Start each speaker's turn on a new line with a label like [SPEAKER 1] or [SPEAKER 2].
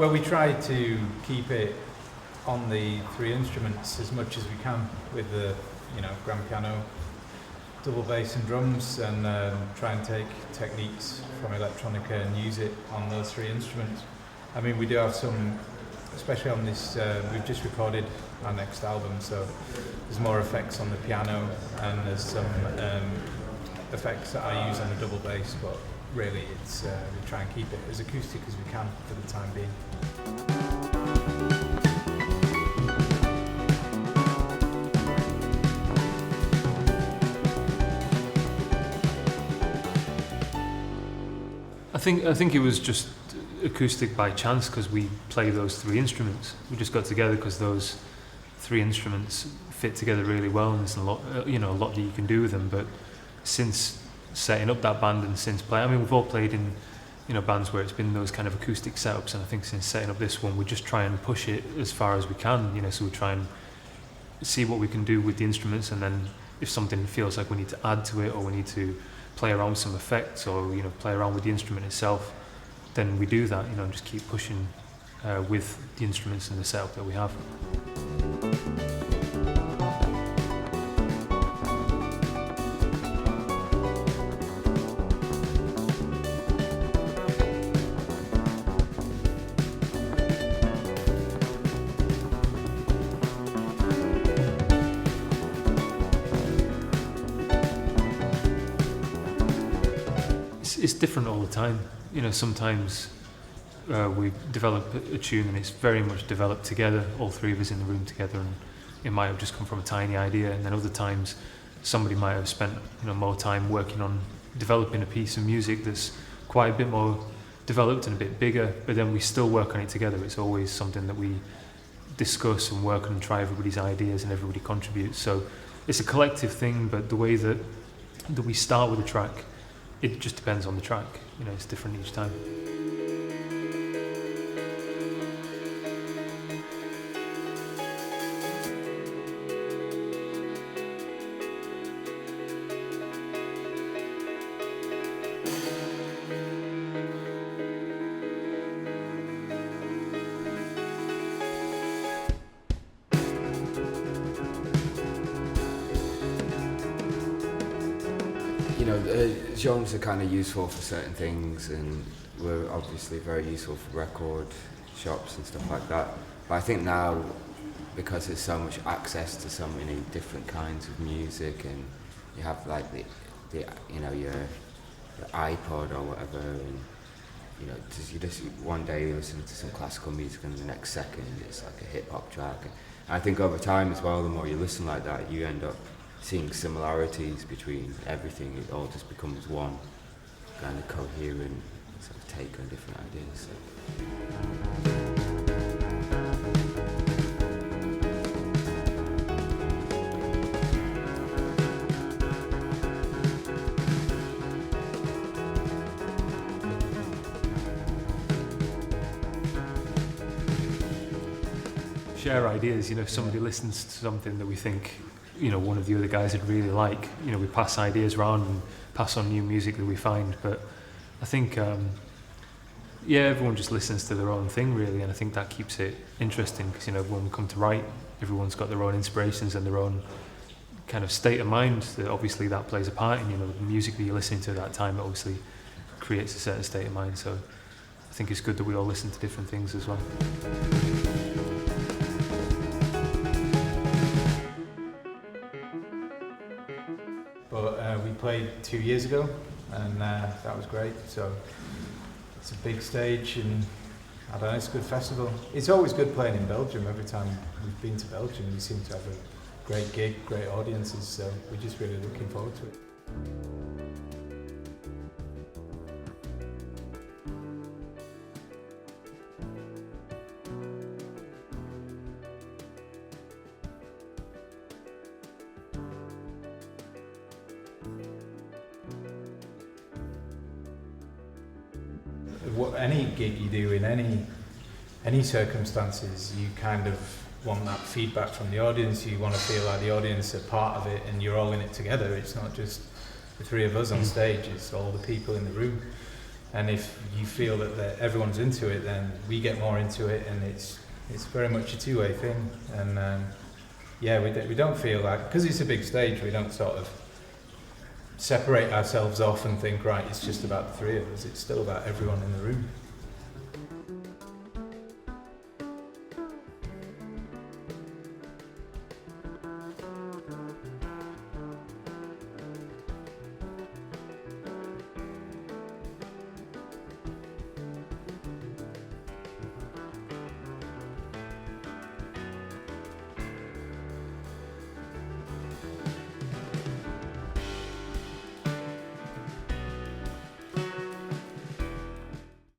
[SPEAKER 1] Well, we try to keep it on the three instruments as much as we can with the, grand piano, double bass and drums, and try and take techniques from electronica and use it on those three instruments. I mean, we do have some, especially on this, we've just recorded our next album, so there's more effects on the piano and there's some effects that I use on the double bass, but really it's we try and keep it as acoustic as we can for the time being.
[SPEAKER 2] I think it was just acoustic by chance because we play those three instruments. We just got together because those three instruments fit together really well, and there's a lot that you can do with them. But since setting up that band and since playing, I mean, we've all played in bands where it's been those kind of acoustic setups, and I think since setting up this one, we just try and push it as far as we can. So we try and see what we can do with the instruments, and then if something feels like we need to add to it or we need to play around with some effects or play around with the instrument itself, then we do that, and just keep pushing with the instruments and the setup that we have. It's different all the time. Sometimes we develop a tune and it's very much developed together, all three of us in the room together, and it might have just come from a tiny idea. And then other times somebody might have spent more time working on developing a piece of music that's quite a bit more developed and a bit bigger, but then we still work on it together. It's always something that we discuss and work on and try everybody's ideas and everybody contributes. So it's a collective thing, but the way that we start with a track, it just depends on the track. It's different each time.
[SPEAKER 3] Genres are kind of useful for certain things, and we're obviously very useful for record shops and stuff like that. But I think now, because there's so much access to so many different kinds of music, and you have like your iPod or whatever, and you just one day you listen to some classical music and the next second it's like a hip hop track. And I think over time as well, the more you listen like that, you end up seeing similarities between everything. It all just becomes one kind of coherent sort of take on different ideas.
[SPEAKER 2] Share ideas. If somebody listens to something that we think one of the other guys would really like, we pass ideas around and pass on new music that we find. But I think everyone just listens to their own thing really, and I think that keeps it interesting because when we come to write, everyone's got their own inspirations and their own kind of state of mind. That obviously that plays a part in the music that you're listening to at that time. It obviously creates a certain state of mind, so I think it's good that we all listen to different things as well.
[SPEAKER 1] But we played 2 years ago, and that was great. So it's a big stage, and I don't know, it's a good festival. It's always good playing in Belgium. Every time we've been to Belgium, we seem to have a great gig, great audiences. So we're just really looking forward to it. Any gig you do in any circumstances, you kind of want that feedback from the audience. You want to feel like the audience are part of it and you're all in it together. It's not just the three of us on stage, it's all the people in the room. And if you feel that everyone's into it, then we get more into it, and it's very much a two-way thing. And we don't feel like, because it's a big stage, we don't sort of separate ourselves off and think, right, it's just about the three of us. It's still about everyone in the room.